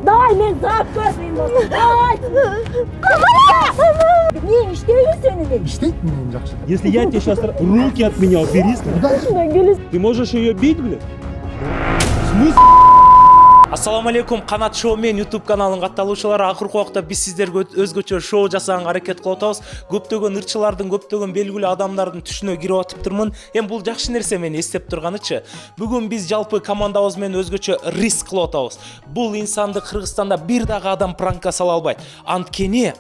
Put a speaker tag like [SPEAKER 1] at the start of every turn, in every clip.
[SPEAKER 1] Давай мен зап көрмеймін болсын. Давай. Не иштейбі сені де?
[SPEAKER 2] İşte менен жакшы.
[SPEAKER 3] Если я тебе сейчас руки от меня убери, ты можешь ее бить, блядь? В смысле? Ассаламу алейкум, Канат шоу мен YouTube каналын катталуучулары, акыркы убакта биз сиздерге өзгөчө шоу жасаганга аракет кылып атабыз. Көптөгөн ырчылардын, көптөгөн белгилүү адамдардын түшүнө кирип атыптырмын. Эми бул жакшы нерсе мени эстеп турганычы. Бүгүн биз жалпы командабыз менен өзгөчө риск кылып атабыз. Бул инсанды Кыргызстанда бир дагы адам пранкка сала албайт. Анткени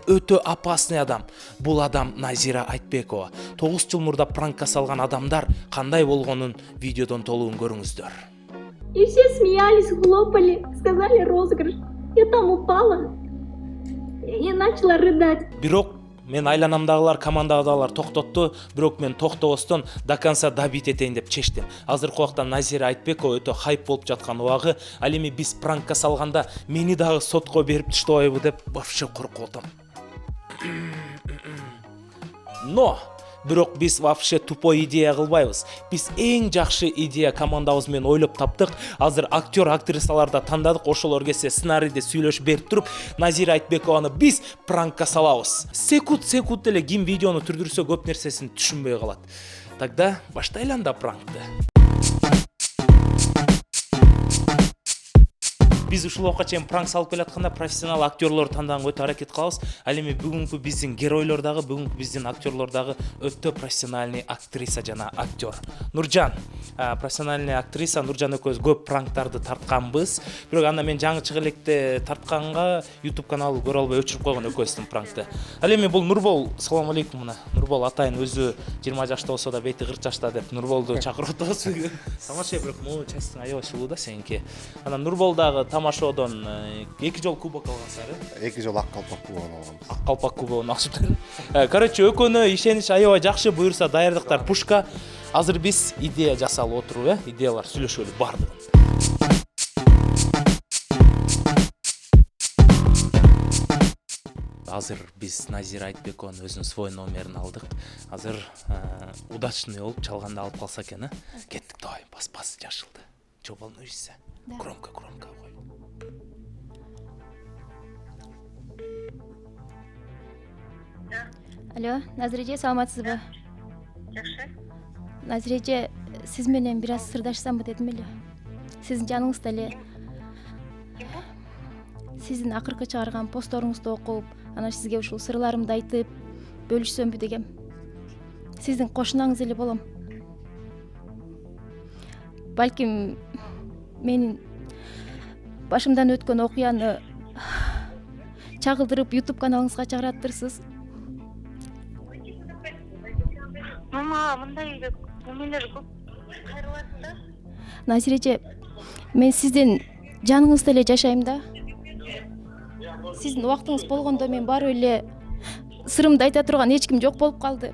[SPEAKER 3] өтө опасный адам. Бул адам Назира Айтбекова. 9 жыл мурда пранкка салган адамдар кандай болгонун видеодон толугун көрүңүздөр.
[SPEAKER 4] И все смеялись, хлопали, сказали розыгрыш. Я там упала и начала рыдать.
[SPEAKER 3] Бирок мен айланамдагылар, командадагылар токтотту, бирок мен токтобостон до конца добить этейин деп чечтим. Азыркы убакта Назира Айтбекова өтө хайп болуп жаткан убагы, ал эми биз пранкка салганда мени дагы сотко берип таштабайбы деп вообще коркуп атам. Но бирок биз вообще тупой идея кылбайбыз. Биз эң жакшы идея командабыз менен ойлоп таптык. Азыр актер, актрисаларды тандадык. Ошолор келсе сценарийди сүйлөшүп берип туруп, Назира Айтбекованы биз пранкка салабыз. Секунд эле ким видеону түрдүрсө көп нерсесин түшүнбөй калат. Тогда баштайлы анда пранкты. Биз ушул убакка чейин пранк салып келатканда профессионал актерлорду тандоого өтө аракет кылабыз. Ал эми бүгүнкү биздин геройлор дагы, бүгүнкү биздин актерлор дагы өтө профессиональный актриса жана актер. Нуржан, профессиональный актриса Нуржан экөөбүз көп пранктарды тартканбыз. Бирок анда мен жаңы чыгып электе тартканга YouTube каналы көрө албай өчүрүп койгон экөөбүздүн пранкты. Ал эми бул Нурбол, салам алейкум мына. Нурбол атайын өзү 20 жашта болсо да бети 40 жашта деп Нурболду чакырып атабыз. Тамаша бирок могу частың аябай сулуу да сеники. Анан Нурбол дагы тамашодон 2 жол кубок алгансары.
[SPEAKER 2] 2 жол ак калпак кубогун алганбыз.
[SPEAKER 3] Ак калпак кубогун алышыптыр. Короче, экөөнө ишенич аябай жакшы, буюрса даярдыктар пушка. Азыр биз идея жасалып отуруп, идеялар сүйлөшөлү бардыгын. Азыр биз Назира Айтбекованын өзүнүн свой номерин алдык. Азыр удачный болуп чалганда алып калса экен, кеттик давай, бас жашылды. Чё волнуешься? Громко кой.
[SPEAKER 5] Алло, Назиреже, саламатсызбы?
[SPEAKER 4] Жакшы.
[SPEAKER 5] Назиреже, сиз менен бир аз сырдашсамбы дедим эле. Сиздин жаныңызда эле. Сиздин акыркы чыгарган постторуңузду окуп, анан сизге ушул сырларымды айтып, бөлүшсөмбү дегем. Сиздин кошунаңыз эле болом. Балким менин башымдан өткөн окуяны чагылдырып YouTube каналыңызга чыгараттырсыз.
[SPEAKER 4] Мама, мындай немелер көп кайрылат да.
[SPEAKER 5] Назиреже, мен сиздин жаныңызда эле жашайм да. Сиздин убактыңыз болгондо мен барып эле сырымды айта турган эч ким жок болуп калды.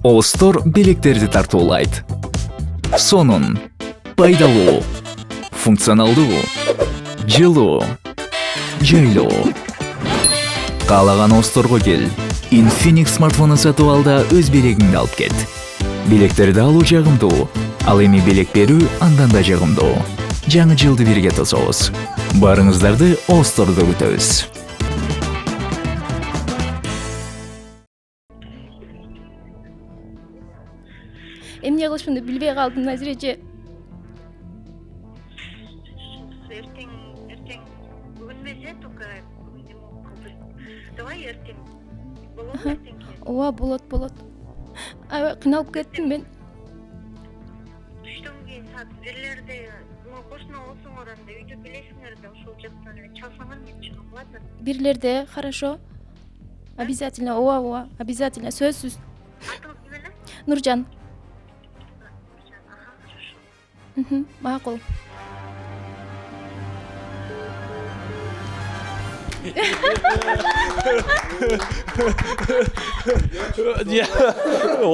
[SPEAKER 6] Остор белектерди тартуулайт. Сонун, пайдалуу, функционалдуу, жылуу, жайлуу. Каалаган Осторго кел. Infinix смартфонун сатып алда өз белегиңди алып кет. Белектерди алуу жагымдуу, ал эми белек берүү андан да жагымдуу. Жаңы жылды бирге тособуз. Барыңыздарды Остордо күтөбүз.
[SPEAKER 5] Эмне кылышымды билбей калдым, Назиреже.
[SPEAKER 4] Эртең бүгүн эмес, только бүгүн эме кылды. Давай эртең. Болобу эртеңки?
[SPEAKER 5] Ооба, болот. Аябай кыйналып кеттим мен.
[SPEAKER 4] Түштөн кийин саат 1лерде кошуна болсоңор анда үйдө билесиңер да, ошол жактан эле чалсаңар мен чыгам, ладно?
[SPEAKER 5] Бирлерде, хорошо. Обязательно, ооба, обязательно, сөзсүз.
[SPEAKER 4] Атыңыз эмне?
[SPEAKER 5] Нуржан.
[SPEAKER 4] Ага, хорошо.
[SPEAKER 5] Макул.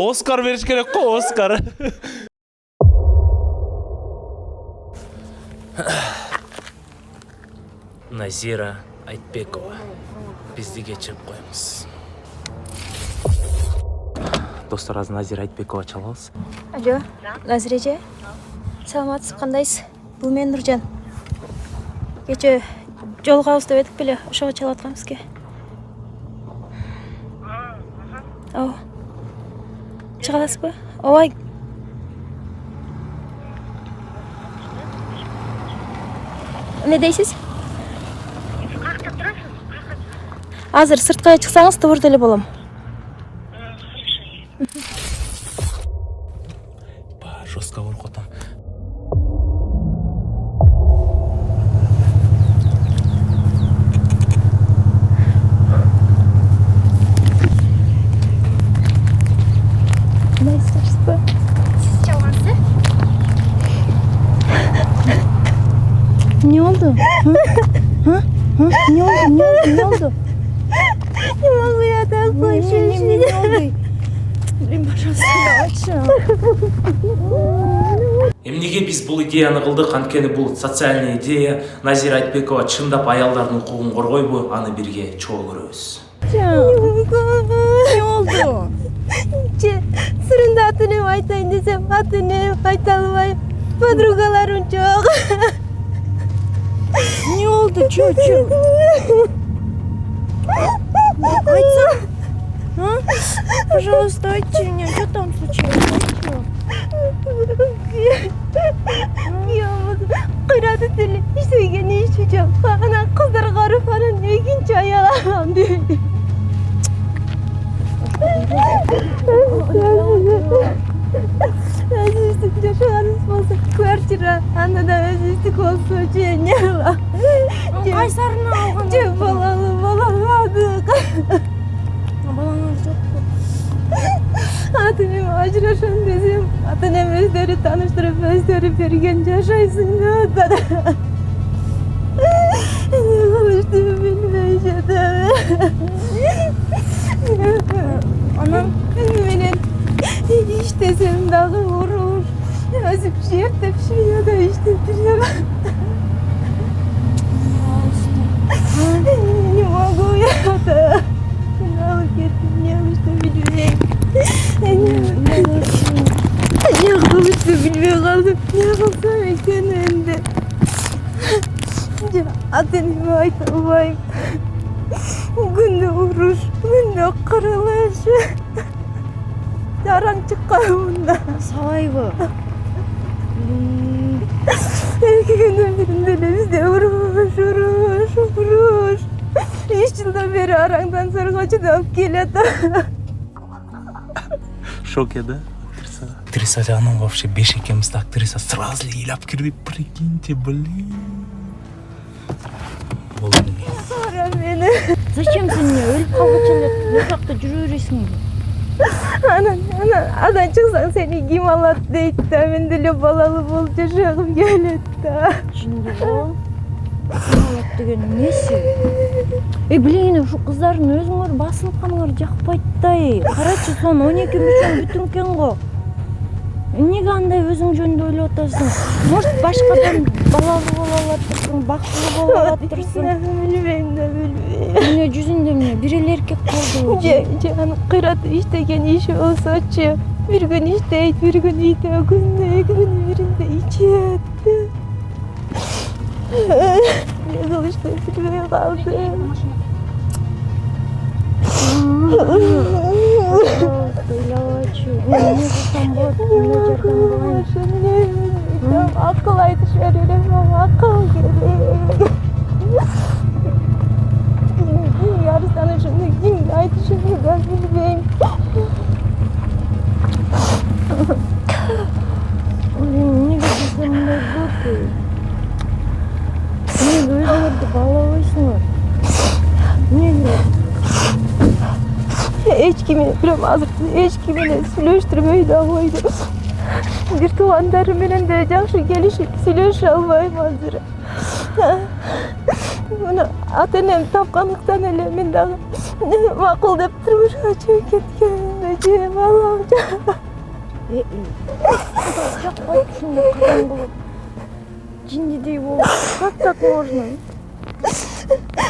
[SPEAKER 3] Оскар бериш керек го, Оскар. Назира Айтбекова. Бизди кечирип коюңуз. Достор, азыр Назира Айтбекова чалабыз.
[SPEAKER 5] Алло, Назиреже. Саламатсыз, кандайсыз? Бул мен Нуржан. Кече жолугабыз деп этип эле ошого чалып аткам сизге. Ооба. Чыга аласызбы? Ооба. Не дейсиз? Азыр сырткы чыксаңыз Тобордо эле болом.
[SPEAKER 3] Жестко коркутам.
[SPEAKER 5] Кандайсызбы? Сиз чалгансыз? Не oldu? Не oldu? Не могу я так больше не oldu? Блин, пожалуйста, давайте.
[SPEAKER 3] Эмнеге биз бул идеяны кылдык? Анткени бул социальный идея. Назира Айтбекова чындап аялдардын укугун коргойбу? Аны бирге чогуу көрөбүз.
[SPEAKER 5] Не oldu? Сырында атын айтайын десем, атын айта албайм. Подругаларым жок. Не oldu? Чё? Айтсам? Пожалуйста, айтчи мне, что там случилось? Кыйраты тили, иштеген иши жок. Анан кыздарга уруп, анан экинчи аялагам дейт. Өзүбүздүк жашаганыбыз болсо квартира, анда да өзүбүздүк болсо же эмне кылам? Кайсарына алган? Же баладык. Балаңыз жокпу? Ата-энем ажырашам десем, ата-энем өздөрү тааныштырып, өздөрү берген жашайсың деп атат. Эмне кылыштымды билбей жатам. Анан менен иштесем дагы уруш. Өзүм жептеп шүйөдө иштеп жүрөм. Не могу я это. Не bilmiyorum. Ne kılıçtı bilmiyorum kaldım. Ne kılsam ekranında. Atenimi aytamayım. Günde uğruş, günde kırılış. Jarang çıkar bunda. Sayı. İki günden birinde de bizde uğruş. 3 yıldan beri arangdan sarhoşu da келеді.
[SPEAKER 3] Шок еді актриса. Актриса жағынан вообще беш екеумізді актриса сразу илап кірді. Прикиньте, блин. Болды не.
[SPEAKER 5] Ара мені. Зачем сен не өліп қалғыча не жақта жүру бересің бе? Адан шықсаң сені ким алады дейді да. Мен деле балалы болып жашағым келеді да. Жынды бол. Алат деген несі? Блин, şu kızların өзүңөр басылып каныңар жакпайт да. Карачы, сон 12 мүчөң бүтүн экен го. Эмнеге андай өзүң жөнүндө ойлоп атасың? Может, башкадан балалы боло алатырсың, бактылуу боло алатырсың. Билбейм да, билбейм. Эмне жүзүндө эмне? Бир эле эркек калды. Же аны кыйраты иштеген иши болсочу. Бир күн иштейт, бир күн үйдө, күндө, эки күнүн биринде ичет. Ne kılıçtı bilmeye kaldım. Akıl aydı şöyle ama akıl gerek. Yarı sana şimdi kim aydı şimdi ben bilmeyeyim. Ne güzel ne kötü. Ne özgürdü bağlamışsınlar. Ne diyor? Hiç kimi bilemezdim. Hiç kimine süleştirmeyi de koydum. Bir tuğandarım benim de жақсы gelişip süleşe almayım hazır. Bunu ата-энем tapkanlıktan ele men dağı makul dep turmuşa çıkıp ketkenimde je balam. Жақпай шундай қыран болып. Жиндидей болып, как так можно?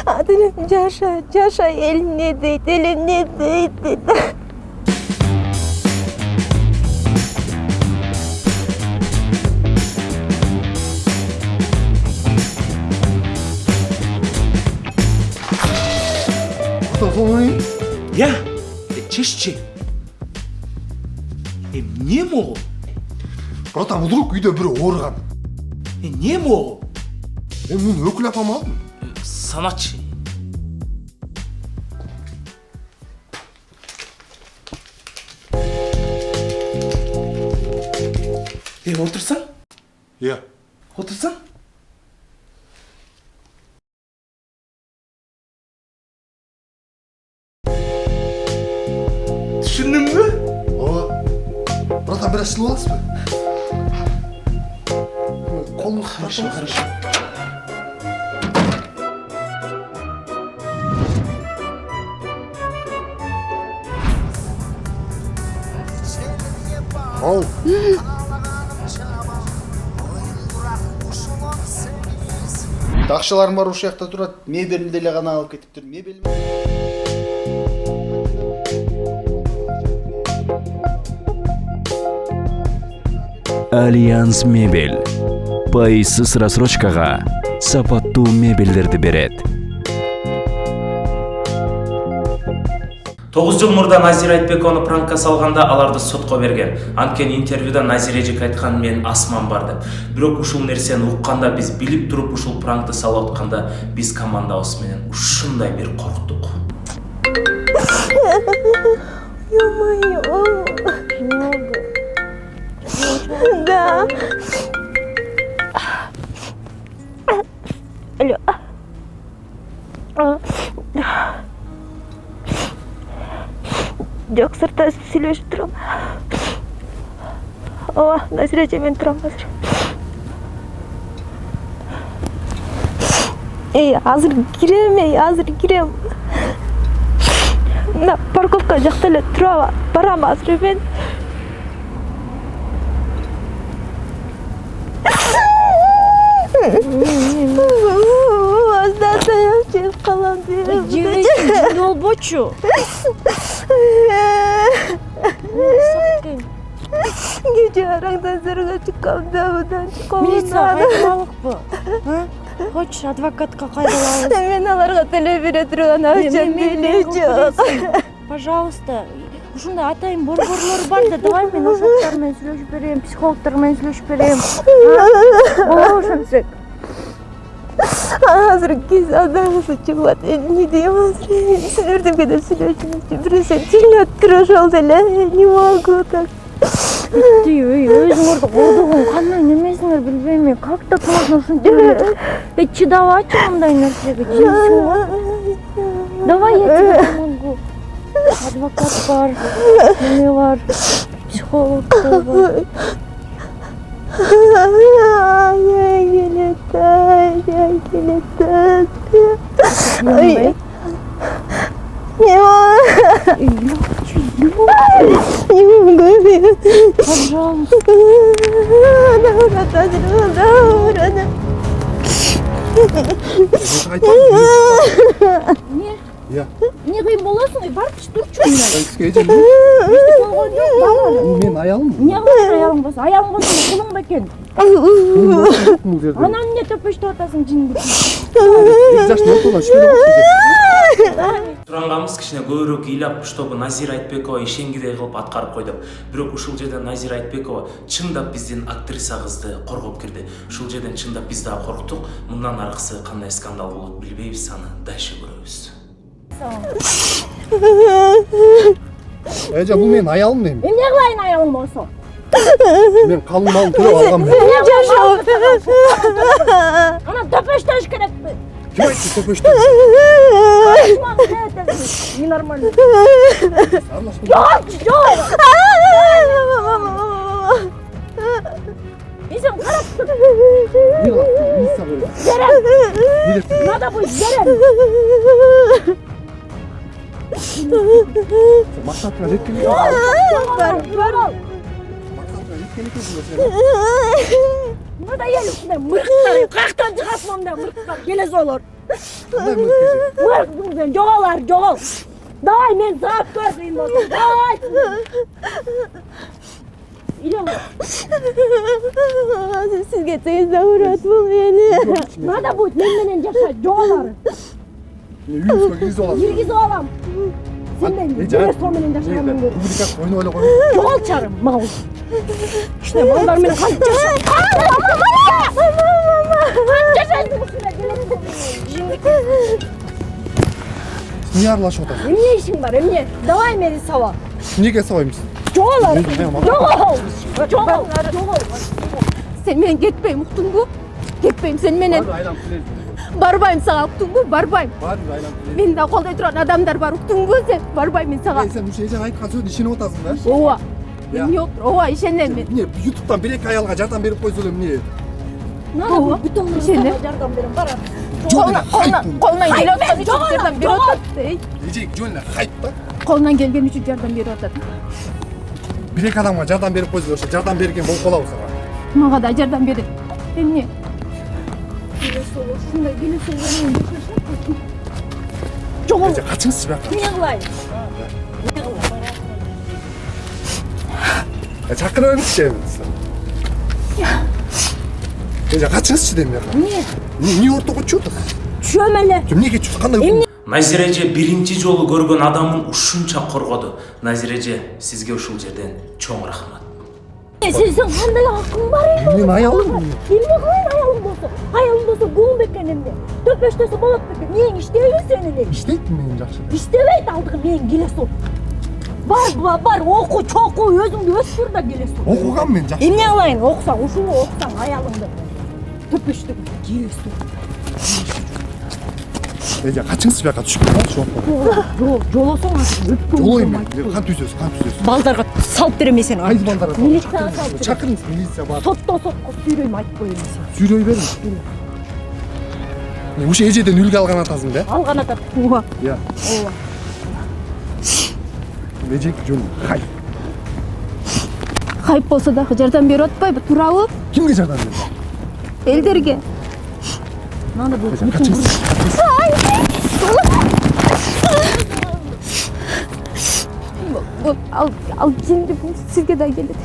[SPEAKER 5] Ата-энем жаша, элим не дейт, элим не дейт дейді.
[SPEAKER 2] Ой.
[SPEAKER 3] Я? Чешче. Не могу.
[SPEAKER 2] Братан, вдруг үйде бір орған.
[SPEAKER 3] Не могу.
[SPEAKER 2] Мен өкіл апам алдым.
[SPEAKER 3] Санатчы. Отырсаң?
[SPEAKER 2] Иә.
[SPEAKER 3] Отырсаң? Түсіндің бе?
[SPEAKER 2] Братан, біраз сылу аласыз ба? Қолын
[SPEAKER 3] Хорошо, хорошо.
[SPEAKER 2] Ау.
[SPEAKER 7] Ақшаларым бар осы жақта тұрады. Мебелімді деле ғана алып кетіп тұр. Мебелім.
[SPEAKER 8] Альянс мебель пайызсыз рассрочкаға сапаттуу мебелдерди берет.
[SPEAKER 3] 9 жыл мурда Назира Айтбековну пранкка салганда аларды сотко берген. Анткени интервьюда Назира эжек айткан мен асман бар деп. Бирок ушул нерсени укканда биз билип туруп ушул пранкты салып атканда биз командабыз менен ушундай бир корктук.
[SPEAKER 5] Ё-моё. Да. Алло. Жоқ, сыртта сөйлешіп тұрам. Назира эже, мен тұрам азыр. Азыр кирем. Мына парковка жакта эле турам. Барам азыр мен. Аздан таяк жеп калам деп.
[SPEAKER 1] Жебейсің, болбочу.
[SPEAKER 5] Gece arangdan zırga çıkam da budan çıkam.
[SPEAKER 1] Милиция кайдалыкпы? Хочешь, адвокатка кайдалабыз?
[SPEAKER 5] Мен аларга теле бере турган акчам беле жок.
[SPEAKER 1] Пожалуйста, ушундай атайын борборлор бар да, давай мен ошоктор менен сүйлөшүп берейин, психологдор менен сүйлөшүп берейин. Болобу ошентсек?
[SPEAKER 5] Азыр кез адамысы чыгып атат. Не дейм азыр? Силердин менен сүйлөшүңүзчү биресе тыңдап тура ошол деле. Не могу так.
[SPEAKER 1] Өзүңөрдү кордогон кандай немесиңер билбейм мен. Как так можно ушинтип эле? Чыдабачы мындай нерсеге. Давай я тебе помогу. Адвокат бар, неме бар, психологдор бар. Не кыйын болосуң, барчы турчу мында.
[SPEAKER 2] Мен аялым.
[SPEAKER 1] Не кыласың аялың болсо? Аялың болсо кулуң бекен. Анан эмне төпөштүп атасың жиндик?
[SPEAKER 3] Туранганбыз кичине көбүрөөк ыйлап, чтобы Назира Айтбекова ишенгидей кылып аткарып койдук. Бирок ушул жерден Назира Айтбекова чындап биздин актриса кызды коргоп кирди. Ушул жерден чындап биз дагы корктук. Мындан аркысы кандай скандал болот билбейбиз, аны дальше көрөбүз.
[SPEAKER 2] Эже, бул менин аялым дейм.
[SPEAKER 1] Эмне кылайын аялың болсо?
[SPEAKER 2] Мен калың малын төлөп алгам.
[SPEAKER 1] Анан төпөштөш керекпи?
[SPEAKER 2] Ким айтты төпөштү?
[SPEAKER 1] Ненормально. Сен карап тур. Надо будет берем.
[SPEAKER 2] Мақсатына жеткенде.
[SPEAKER 1] Надоели ушундай мырктар. Каяктан чыгасың мындай мырктар? Келесолор. Мырктың жоголар, жогол. Давай мен зап көрсөйүн болсом. Давай.
[SPEAKER 5] Сизге тыйса урат бул мени.
[SPEAKER 1] Надо будет мен менен жашать, жоголар.
[SPEAKER 2] Үйүңүзгө киргизип алам.
[SPEAKER 1] Киргизип алам. Сен мен
[SPEAKER 2] Эже,
[SPEAKER 1] сол менен жашагандан көрүп.
[SPEAKER 2] публика ойноп эле кой.
[SPEAKER 1] Жоғал чарым, мал. İşte mallar менен кантип жашайсың? Кантип жашайсың ушунда келесиң?
[SPEAKER 2] Эмне аралашып атасың?
[SPEAKER 1] Эмне ишиң бар, эмне? Давай мени саба.
[SPEAKER 2] Эмнеге сабайбыз?
[SPEAKER 1] Жоғал ары. Жоғал. Жоғал.
[SPEAKER 5] Sen менен кетпейм, уктуңбу? Кетпейм sen менен.
[SPEAKER 2] Айланып келели.
[SPEAKER 5] Барбайм сага, уктуңбу? Барбайм.
[SPEAKER 2] Баарыбыз айланып келели.
[SPEAKER 5] Мени да колдой турган адамдар бар, уктуңбу сен? Барбайм мен сага.
[SPEAKER 2] Сен ушул эжең айткан сөздү ишенип атасың да?
[SPEAKER 5] Ооба.
[SPEAKER 2] Я.
[SPEAKER 5] Эмне отур? Ооба, ишенем мен.
[SPEAKER 2] Эмне ютубтан бир эки аялга жардам берип койсо эле эмне?
[SPEAKER 1] Надо бүтүн
[SPEAKER 5] Ишене.
[SPEAKER 1] жардам берем, барам.
[SPEAKER 5] Колунан келип аткан үчүн жардам берип атат.
[SPEAKER 2] Эжең жөнүнө хайп да.
[SPEAKER 5] Колунан келген үчүн жардам берип атат.
[SPEAKER 2] Бир эки адамга жардам берип койсо ошо жардам берген болуп калабы сага?
[SPEAKER 5] Мага да жардам берет. Эмне?
[SPEAKER 1] Ушундай келесиң менен жашашат. Жоғал.
[SPEAKER 2] Эже качыңызчы бияка.
[SPEAKER 1] Эмне кылайын?
[SPEAKER 2] Чакырыңызчы эми. Эже качыңызчы дейм бияка.
[SPEAKER 1] Эмне?
[SPEAKER 2] Эмне ортого чуу атасың?
[SPEAKER 1] Түшөм эле.
[SPEAKER 2] Эмнеге чуу? Кандай?
[SPEAKER 3] Назира эже биринчи жолу көргөн адамын ушунча коргоду. Назира эже, сизге ушул жерден чоң рахмат.
[SPEAKER 1] Сен кандай акың бар эми?
[SPEAKER 2] Менин аялым.
[SPEAKER 1] Эмне кылайын аялым болсо? Аялым болсо гул бекен эмне? Төпөштөсө болот бекен. Мениң иштейби сенин эле?
[SPEAKER 2] İşteyt mi benim жақсы?
[SPEAKER 1] Иштебейт алдыгы менин келесиң. Бар, оку, чоку, өзүңдү өстүр да келесиң.
[SPEAKER 2] Оқуған мен жақсы.
[SPEAKER 1] Эмне кылайын? Окусаң, ушуну окусаң аялыңды. Төпөштү келесиң.
[SPEAKER 2] Эже качыңызчы бияка түшүп калчы жок.
[SPEAKER 1] Жолосоң азыр өпкө.
[SPEAKER 2] Жолойм мен. Кан түзөсүз?
[SPEAKER 1] Балдарга салып берем мен сени.
[SPEAKER 2] Кайсы балдарга?
[SPEAKER 1] Милицияга салып берем.
[SPEAKER 2] Чакырыңыз, милиция бар.
[SPEAKER 1] Сотко сүйрөйм, айтып коеюн сени.
[SPEAKER 2] Сүйрөй берин. Ушул эжеден үлгү алган атасың да?
[SPEAKER 1] Алган атат.
[SPEAKER 5] Ооба.
[SPEAKER 2] Я.
[SPEAKER 1] Ооба.
[SPEAKER 2] Эжек жөн. Хай.
[SPEAKER 5] Хайп болсо дагы жардам берип атпайбы? Туурабы?
[SPEAKER 2] Кимге жардам берди?
[SPEAKER 5] Элдерге.
[SPEAKER 1] Надо бул.
[SPEAKER 2] Качыңыз.
[SPEAKER 5] Ал жинди сизге да келет.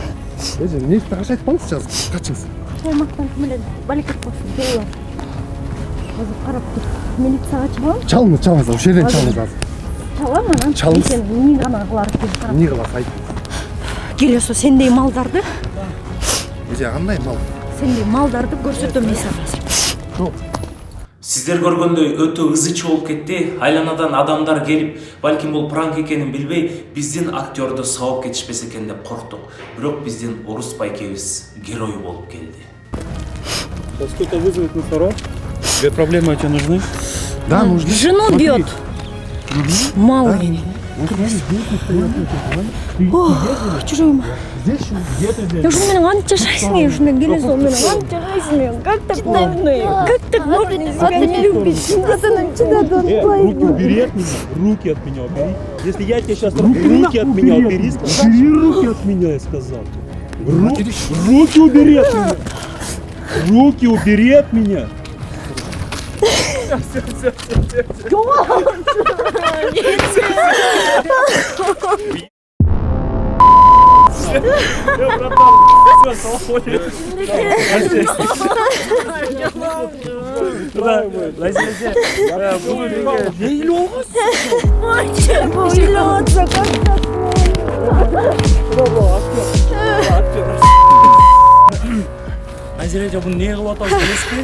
[SPEAKER 2] Эже нефти кашайт балсыз жазып. Качыңыз.
[SPEAKER 1] Аймактан ким эле балекет болсун. Жоло. Азыр карап тур. Милицияга чабам.
[SPEAKER 2] Чалыңыз. Ошол жерден чалыңыз азыр.
[SPEAKER 1] Чабам анан.
[SPEAKER 2] Чалыңыз.
[SPEAKER 1] Сен эмне гана кылар деп карап.
[SPEAKER 2] Эмне кыласыз айт.
[SPEAKER 1] Келесо сендей малдарды,
[SPEAKER 2] Эже кандай мал?
[SPEAKER 1] сендей малдарды көрсөтөм мен сага.
[SPEAKER 3] Сиздер көргөндөй өтө ызы болуп кетти. Айланадан адамдар келип, балким бул пранк экенин билбей, биздин актёрду сабап кетишпесе экен деп корктук. Бирок биздин Орус байкебиз герой болуп келди.
[SPEAKER 9] Кто-то вызовет мусоров? Тебе проблемы эти нужны?
[SPEAKER 2] Да, нужно.
[SPEAKER 1] Жену бьет. Мал менен. Жүрөйм. Я уже менен кантип жашайсың, ушунда келесиң менен кантип жашайсың, как так можно? Как так можно себя не любить? Чындасынан чыдады
[SPEAKER 9] Руки убери от меня, руки от меня убери. Если я тебе сейчас руки от меня убери, убери руки от меня, я сказал. Руки убери от меня. Руки убери от меня.
[SPEAKER 3] Назира эже буну эмне кылып атабыз билесизби?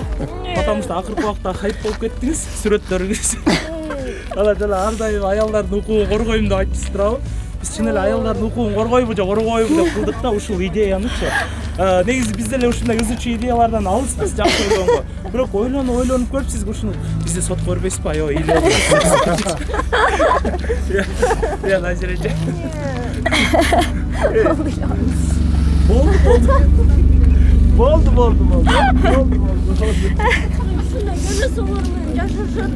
[SPEAKER 3] Потому что акыркы убакта хайп болуп кеттиңиз сүрөттөрүңүз. Ала жана ар дайым аялдардын укугун коргойм деп айтыпсыз туурабы? Биз чын эле аялдардын укугун коргойбу же коргойбу деп кылдык да ушул идеянычы. Негизи биз деле ушундай ызычуу идеялардан алыспыз, жакшы ойлонго. Бирок ойлонуп көрүп сизге ушуну бизди сотко бербейсизби? Аябай ыйлап. Я Назира эже. Болду.
[SPEAKER 1] Ушундай келесиң менен жашашат.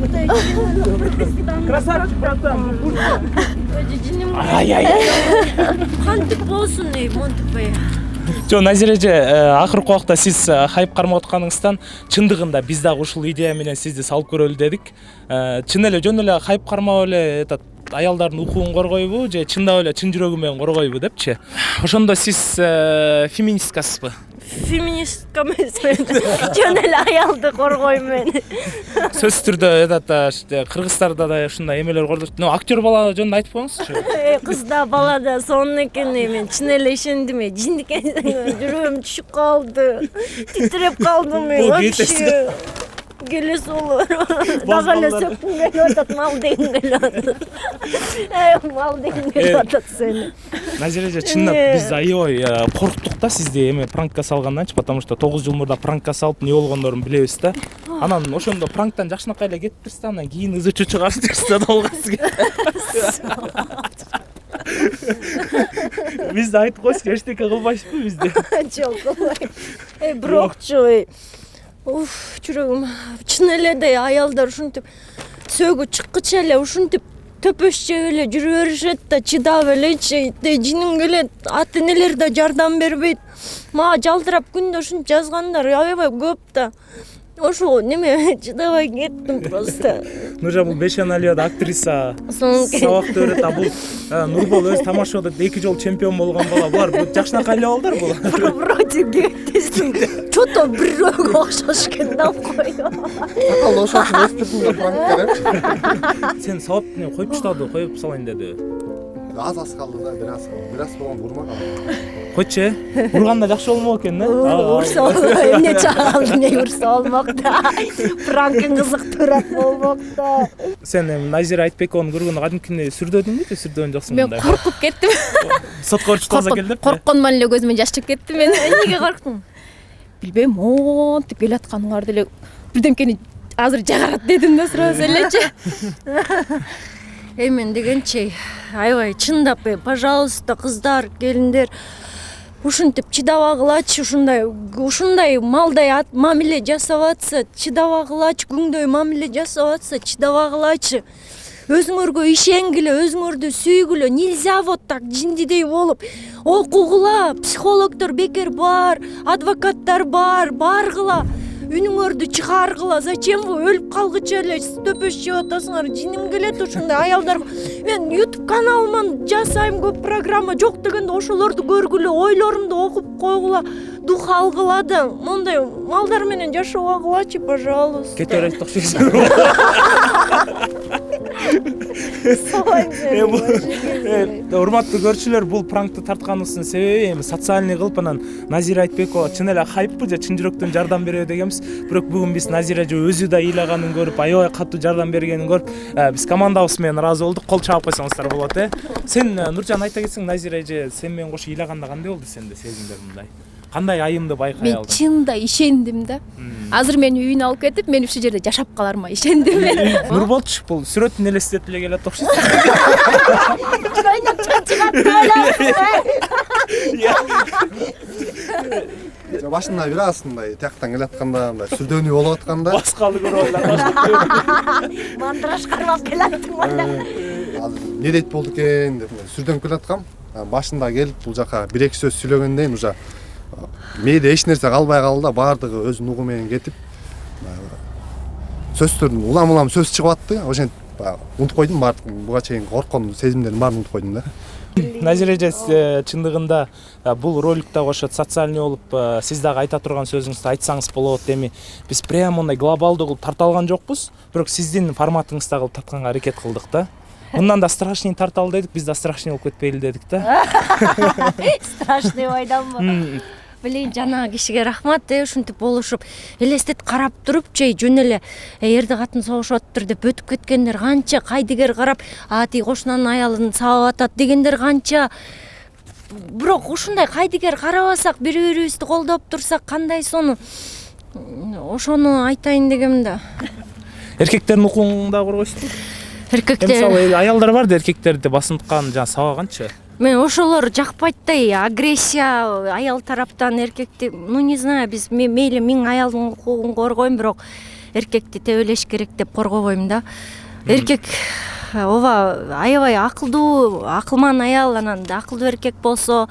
[SPEAKER 3] Красавчик, братан.
[SPEAKER 1] Кантип болсун, монтипай.
[SPEAKER 3] Жо, Назира эже, акыркы убакта сиз хайп кармап атканыңыздан чындыгында биз дагы ушул идея менен сизди салып көрөлү дедик. Чын эле жөн эле хайп кармап эле аялдардын укугун коргойбу же чындап эле чын жүрөгү менен коргойбу депчи. Ошондо сиз феминисткасызбы?
[SPEAKER 5] феминистка эмесмин. Жөн эле аялды коргойм мен.
[SPEAKER 3] Сөзсүз түрдө этот Кыргызстарда да ушундай эмелер кордуш. Актер бала жөнүндө айтып коюңузчу.
[SPEAKER 5] Кыз да бала да сонун экен мен чын эле ишендим. Жиндик жүрөгүм түшүп калды. Титиреп калдым мен вообще. Келе солор. Дагы эле сөккүм келип атат, мал дегим келип атат. Мал дегим келип атат сени.
[SPEAKER 3] Назиреже, чындап биз аябай корктук да сизди эме пранкка салганданчы, потому что 9 жыл мурда пранкка салып эмне болгондорун билебиз да. Анан ошондо пранктан жакшынакай эле кетип турса, анан кийин ызы чыгарып турса да болгосу. Биз да айтып койсук, эчтеке кылбайсызбы бизде?
[SPEAKER 5] Жок, кылбайм. Бирокчу уф, жүрөгүм чын эле аялдар ушинтип сөөгү чыккыча эле ушинтип төпөш жеп эле жүрө беришет да, чыдап элечи. Жиним келет, ата энелер да жардам бербейт. Мага жалдырап күндө ушинтип жазгандар аябай көп да. Ошо неме чыдабай кеттим просто.
[SPEAKER 3] Нуржа бул Бешаналияда актриса. Сабакты өрөт, а бул Нурбол өз тамашада 2 жолу чемпион болгон бала. Булар жакшынакай эле балдар бул.
[SPEAKER 5] Вроде гетесиң. Что-то бирөөгө окшош экен да койду.
[SPEAKER 2] Акыл ошону эстирдим пранкка деп.
[SPEAKER 3] Сен сабап коюп таштады, коюп салайын деди.
[SPEAKER 2] Аз калды да, бир аз болгондо урмак алды.
[SPEAKER 3] Койчу, урганда жакшы болмок экен да.
[SPEAKER 5] Урса эмне чагалды, эмне урса болмок да. Пранкын кызыктуураак болмок да.
[SPEAKER 3] Сен Назира Айтбековну көргөндө кадимкини сүрдөдүңбү же сүрдөөн жоксуң
[SPEAKER 1] Мен
[SPEAKER 3] мындай?
[SPEAKER 1] коркуп кеттим.
[SPEAKER 3] Сотко барып таза кел деп.
[SPEAKER 1] Коркконуман эле көзүмөн жаш чыгып кетти мен. Эмнеге корктуң? Билбейм, монтип келатканыңарды эле бирдемкени азыр жагарат дедим да сразу элечи.
[SPEAKER 5] Мен дегенче аябай чындап, пожалуйста, кыздар, келиндер, ушинтип чыдабагылачы, ушундай малдай мамиле жасап атса, чыдабагылачы, күңдөй мамиле жасап атса, чыдабагылачы. Өзүңөргө ишенгиле, өзүңөрдү сүйгүлө. Нельзя вот так жиндидей болуп окугула. Психологдор бекер бар, адвокаттар бар, баргыла. Үнүңөрдү чыгаргыла. Зачем вы өлүп калгыча эле төпөш жеп атасыңар? Жиним келет ушундай аялдар. Мен YouTube каналыман жасайм көп программа, жок дегенде ошолорду көргүлө, ойлорумду окуп койгула, дух алгыла да. Мондай малдар менен жашабагылачы, пожалуйста.
[SPEAKER 3] Кете берет окшойсуң. Урматтуу көрүүчүлөр, бул пранкты тартканыбыздын себеби эми социальный кылып анан Назира Айтбекова чын эле хайппы же чын жүрөктөн жардам береби дегенбиз. Бирок бүгүн биз Назира же өзү да ыйлаганын көрүп, аябай катуу жардам бергенин көрүп, биз командабыз менен ыраазы болдук. Кол чаап койсоңуздар болот, Сен Нуржан айта кетсең, Назира же сен менен кошо ыйлаганда кандай болду сенде сезимдер мындай? Кандай айымды байкай алдың?
[SPEAKER 1] Мен чында ишендим да. Азыр мени үйүнө алып кетип, мен ушул жерде жашап каларыма ишендим мен.
[SPEAKER 3] Нурболчу, бул сүрөтүн элестетип эле келет окшойт.
[SPEAKER 2] Башында бир аз мындай тияктан келатканда, мындай сүрдөөнү болуп атканда.
[SPEAKER 3] Баскалы көрүп эле.
[SPEAKER 5] Мандраш кармап келаттым анда.
[SPEAKER 2] Азыр эмне дейт болду экен деп сүрдөнүп келаткам. Башында келип бул жака 1-2 сөз сүйлөгөндөн уже мээде эч нерсе калбай калды да, баардыгы өз нугу менен кетип сөздөрдүн улам сөз чыгып атты. Ошентип унутуп койдум, баардык буга чейин корккон сезимдердин баарын унутуп койдум да.
[SPEAKER 3] Назира эже, чындыгында бул роликте кошо социальный болуп, сиз дагы айта турган сөзүңүздү айтсаңыз болот. Эми биз прям мындай глобалдуу кылып тарта алган жокпуз, бирок сиздин форматыңызда кылып тартканга аракет кылдык да. Мындан да страшный тарталы дедик, биз да страшный болуп кетпейли дедик да.
[SPEAKER 5] Страшный ойдонбу. Билейин, жанагы кишиге рахмат, ушинтип болушуп, элестет карап туруп, жөн эле эрди катын согушуп атыптыр деп өтүп кеткендер канча, кайдыгер карап, тиги кошунанын аялын сабап атат дегендер канча. Бирок ушундай кайдыгер карабасак, бири-бирибизди колдоп турсак, кандай сону ошону айтайын дегем да.
[SPEAKER 3] Эркектердин укугун да коргойсузбу?
[SPEAKER 5] Эркектер.
[SPEAKER 3] Мисалы аялдар бар да, эркектерди басынткан, жана сабаганчы.
[SPEAKER 5] Мен ошолор жакпайт да, агрессия аял тараптан эркекти, не знаю, биз мейли миң аялдын укугун коргойм, бирок эркекти тебелеш керек деп коргобойм да. Эркек ооба аябай акылдуу, акылман аял, анан акылдуу эркек болсо,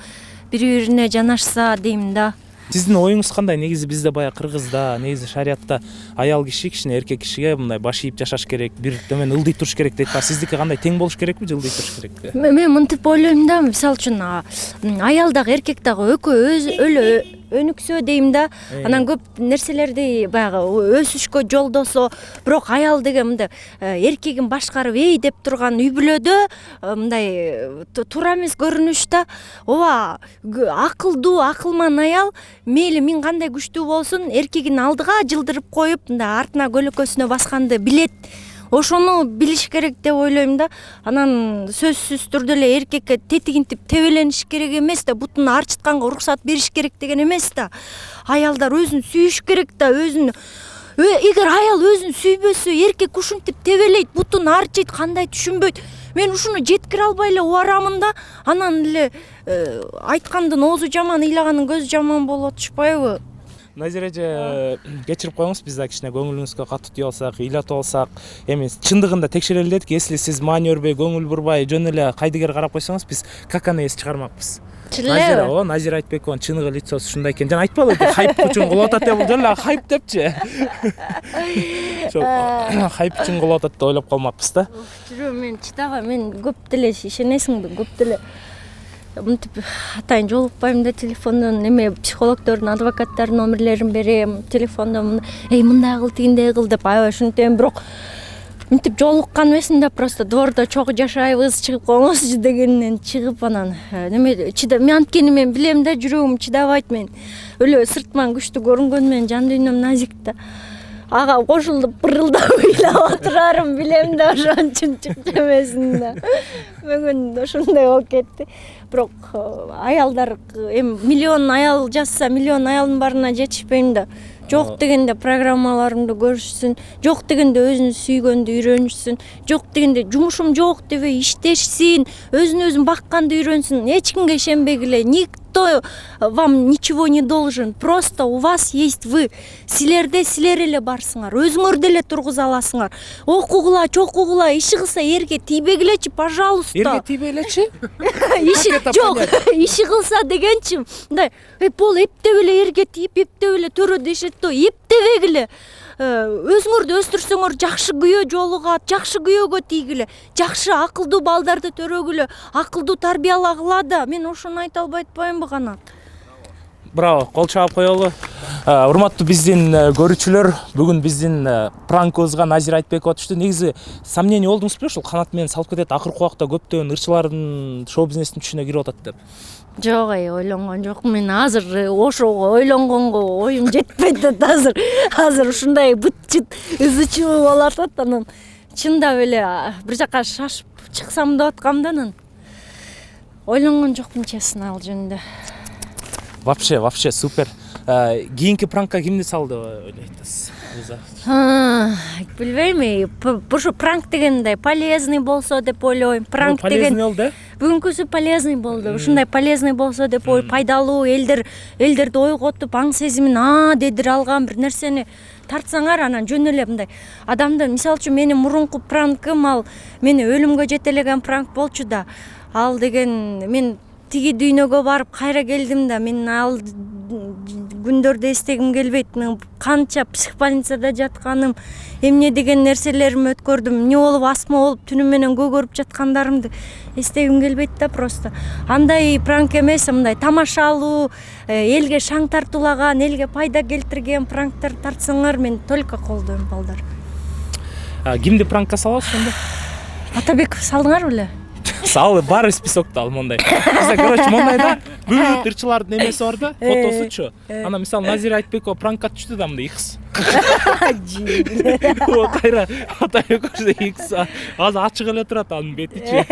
[SPEAKER 5] бири-бирине жанашса дейм да.
[SPEAKER 3] Сиздин оюңуз кандай? Негизи бизде бая Кыргызда, негизи шариатта аял киши кичине эркек кишиге мындай баш ийип жашаш керек, бир төмөн ылдый туруш керек дейт. Сиздики кандай, тең болуш керекпи же ылдый туруш керекпи?
[SPEAKER 5] Мен мынтип ойлойм да, мисалы үчүн аял дагы эркек дагы экөө өнүксө дейм да. Анан көп нерселерди баягы өсүшкө жолдосо, бирок аял деген мындай эркегин башкарып деп турган үй бүлөдө мындай туура эмес көрүнүш да. Ооба, акылдуу, акылман аял мейли миң кандай күчтүү болсун, эркегин алдыга жылдырып коюп, мындай артына көлөкөсүнө басканды билет. Ошону билиш керек деп ойлойм да. Анан сөзсүз түрдө эле эркекке тетигинтип тебелениш керек эмес да, бутун арчытканга уруксат бериш керек деген эмес да. Аялдар өзүн сүйүш керек да, эгер аял өзүн сүйбөсө, эркек ушинтип тебелейт, бутун арчыйт, кандай түшүнбөйт. Мен ушуну жеткире албай эле убарамын да. Анан эле айткандын оозу жаман, ыйлагандын көзү жаман болуп атышпайбы?
[SPEAKER 3] Назира эже, кечирип коюңуз, биз да кичине көңүлүңүзгө катуу тие алсак, ыйлатып алсак, эми чындыгында текшерели дедик. Если сиз маани өрбөй, көңүл бурбай, жөн эле кайдыгер карап койсоңуз, биз каканы эс чыгармакпыз.
[SPEAKER 5] Назира,
[SPEAKER 3] Назира Айтбекованын чыныгы лицосу ушундай экен. Жана айтпалы, хайп үчүн кылып атат деп, бул эле хайп депчи. Хайп үчүн кылып атат деп ойлоп калмаппыз да.
[SPEAKER 5] Жүрөм, мен чыдабайм, мен көп деле ишенесиңби, көп деле мынтип атайын жолукпайм да, телефондон эме психологдордун, адвокаттардын номерлерин берем, телефондон мындай кыл, тигиндей кыл деп аябай ушинтем, бирок мынтип жолуккан эмесмин да, просто двордо чогуу жашайбыз, чыгып коңузчу дегенден чыгып анан неме мен анткени мен билем да, жүрөгүм чыдабайт, мен өлө сыртман күчтүү көрүнгөнү менен жан дүйнөм назик да. Ага кошулуп пырылдап ыйлап отурарым билем да, ошон үчүн чыкчу эмесин да. Бүгүн ошондой болуп кетти. Бирок аялдар эми миллион аял жазса, миллион аялдын баарына жетишпейм да. Жок дегенде программаларымды көрүшсүн, жок дегенде өзүн сүйгөндү үйрөнүшсүн, жок дегенде жумушум жок дебей иштешсин, өзүн өзүн бакканды үйрөнсүн. Эч кимге ишенбегиле. Никто вам ничего не должен. Просто у вас есть вы. Силерде силер эле барсыңар, өзүңөрдү эле тургуза аласыңар. Окугула, чокугула, иши кылса эрге тийбегилечи, пожалуйста.
[SPEAKER 3] Эрге тийбегилечи?
[SPEAKER 5] Жок, иши кылса дегенчи, мындай пол эптеп эле эрге тийип, эптеп эле төрөдө ишет да, эптебегиле. Өзүңөрдү өстүрсөңөр жакшы күйөө жолугат, жакшы күйөөгө тийгиле, жакшы акылдуу балдарды төрөгүлө, акылдуу тарбиялагыла да. Мен ошону айта албай атпаймынбы Канат?
[SPEAKER 3] Браво, кол чаап коелу. Урматтуу биздин көрүүчүлөр, бүгүн биздин пранкыбызга Назира Айтбекова түштү. Негизи сомнение болдуңуз беле, ушул Канат менен салып кетет, акыркы убакта көптөгөн ырчылардын шоу бизнестин түшүнө кирип атат деп.
[SPEAKER 5] Жок, ойлонгон жокмун. Мен азыр ошого ойлонгонго оюм жетпейт да, азыр ушундай быт-чыт, ызы-чуу болуп атат. Анан чындап эле бир жака шашып чыксам деп аткам да, анан ойлонгон жокмун, честно, ал жөнүндө.
[SPEAKER 3] Вообще супер. Кийинки пранкка кимди салды деп ойлойсуз?
[SPEAKER 5] Билбейм, ушу пранк дегенде полезный болсо деп ойлойм. Пранк деген
[SPEAKER 3] полезный болду,
[SPEAKER 5] бүгүнкүсү полезный болду. Ушундай полезный болсо деп ой, пайдалуу, элдерди ойготуп, аң сезимин дедире алган бир нерсени тартсаңар, анан жөн эле мындай адамды, мисалы үчүн менин мурунку пранкым, ал мени өлүмгө жетелеген пранк болчу да. Ал деген мен тиги дүйнөгө барып кайра келдим да, мен ал күндөрдү эстегим келбейт. Мен канча психбольницада жатканым, эмне деген нерселеримди өткөрдүм, эмне болуп астма болуп түнү менен көгөрүп жаткандарымды эстегим келбейт да просто. Андай пранк эмес, мындай тамашалуу, элге шаң тартуулаган, элге пайда келтирген пранктар тартсаңар, мен только колдойм, балдар.
[SPEAKER 3] Кимди пранкка саласыз онда?
[SPEAKER 5] Атабеков салдыңар беле?
[SPEAKER 3] Салы бар списокто ал мондай. Короче, мондай да, бүт ырчылардын эмеси бар да, фотосучу. Ана мисалы Назира Айтбекова пранкка түштү да, мындай икс. Кайра Атабеков икс азыр ачык эле турат анын бетичи.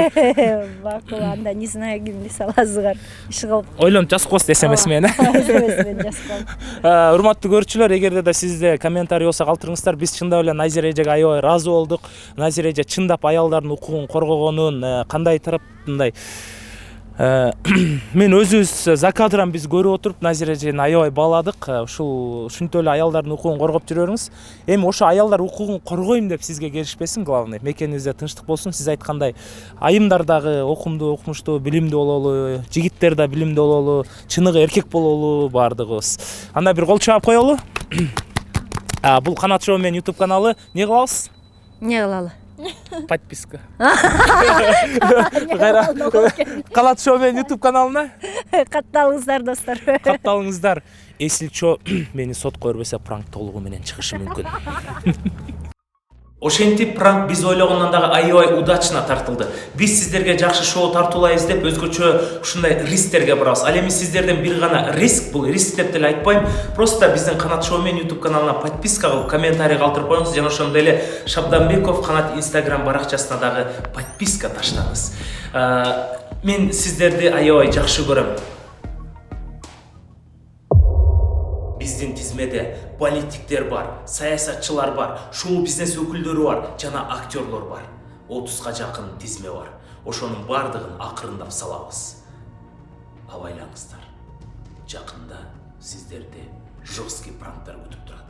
[SPEAKER 5] Бакыл, анда не знаю, кимди саласызгар. Иш кылып.
[SPEAKER 3] Ойлонуп жазып коесуз SMS менен.
[SPEAKER 5] SMS менен жазып коем.
[SPEAKER 3] Урматтуу көрүүчүлөр, эгерде да сизде комментарий болсо калтырыңыздар. Биз чындап эле Назира эжеге аябай ыраазы болдук. Назира эже чындап аялдардын укугун коргогонун, кандай тараптындай мен өзүбүз за кадран биз көрүп отуруп Назира эжени аябай бааладык. Ушинтип эле аялдардын укугун коргоп жүрөрүңүз. Эми ошо аялдар укугун коргойм деп сизге келишпесин, главный. Мекенибизде тынчтык болсун. Сиз айткандай айымдар дагы окумдуу, окумуштуу, билимдүү бололу, жигиттер да билимдүү бололу, чыныгы эркек бололу баардыгыбыз. Анда бир кол чаап коелу. Бул Канат Шоу менен YouTube каналы. Не кылабыз?
[SPEAKER 5] Не кылалы?
[SPEAKER 3] Подписка. Канат Шоу менен YouTube каналына
[SPEAKER 5] катталыңыздар, достор.
[SPEAKER 3] Катталыңыздар. эсилчо мени сотко бербесе пранк толугу менен чыгышы мүмкүн. Ошентип пранк биз ойлогондон дагы аябай удачно тартылды. Биз сиздерге жакшы шоу тартуулайбыз деп өзгөчө ушундай рисктерге барабыз. Ал эми сиздерден бир гана риск, бул риск деп деле айтпайм. Просто биздин Канат Шоу мен YouTube каналына подписка кылып, комментарий калтырып коюңуз. Жана ошондой эле Шабданбеков Канат Instagram баракчасына дагы подписка таштаңыз. Мен сиздерди аябай жакшы көрөм. Биздин тизмеде политиктер бар, саясатчылар бар, шоу-бизнес өкүлдөрү бар, жана актерлор бар. 30га жакын тизме бар. Ошонун бардыгын акырындап салабыз. Абайлаңыздар. Жакында сиздерди жесткий пранктар күтүп турат.